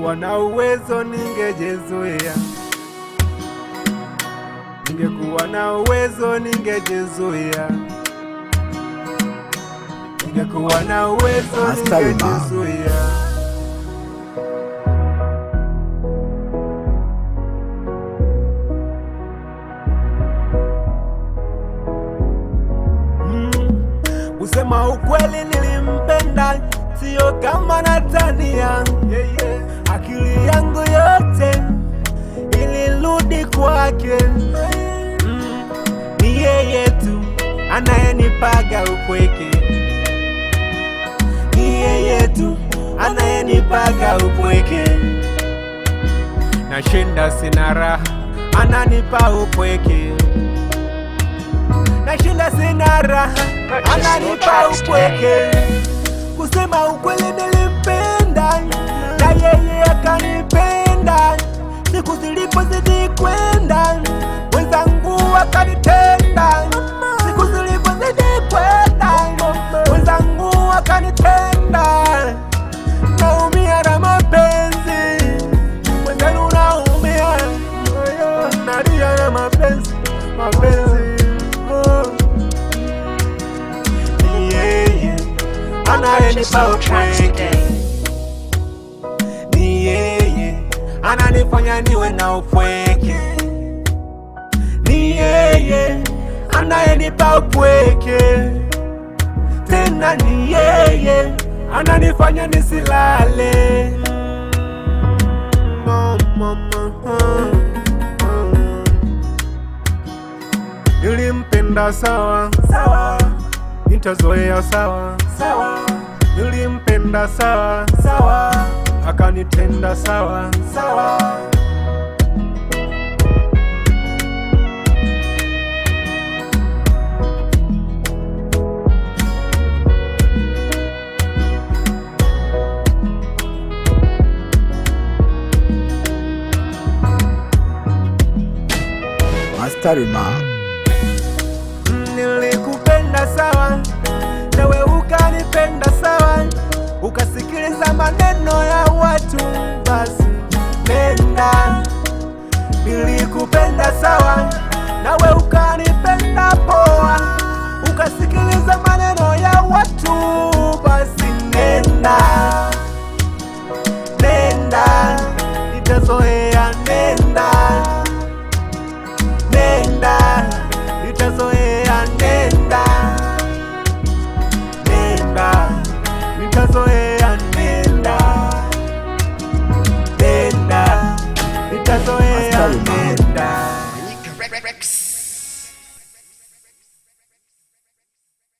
Ningekuwa na uwezo ningejizuia, ningekuwa na uwezo ningejizuia, ningekuwa na uwezo ningejizuia. Kusema ukweli nilimpenda, sio kama natania. Akili yangu yote ilirudi kwake. Ni yeye tu anayenipaga upweke, ni yeye tu anayenipaga upweke. Nashinda sina raha, ananipa upweke. Nashinda sina raha, ananipa upweke. Kusema ukweli nilimpenda, na yeye akanipenda. Siku zilipozidi kwenda, wenzangu wakanitenda. Siku zilipozidi kwenda, wenzangu wakanitenda. Naumia na mapenzi, wenzangu naumia. Nalia na mapenzi, anayenipa upweke, ni yeye ananifanya niwe na upweke, ni yeye anayenipa upweke. Tena ni yeye ananifanya nisilale. Nilimpenda sawa sawa, nitazoea sawa sawa. Nilimpenda sawa sawa, akanitenda sawa sawa. Masterima, nilikupenda sawa, nawe ukanipenda sawa. Ukasikiliza maneno ya watu, basi nenda. Nilikupenda sawa, nawe ukanipenda poa. Ukasikiliza maneno ya watu, basi nenda. Nenda, nitazoea. Nenda, nenda, nitazoea. Nenda, nenda, nitazoea. Nenda, nenda, nitazoea. Nenda.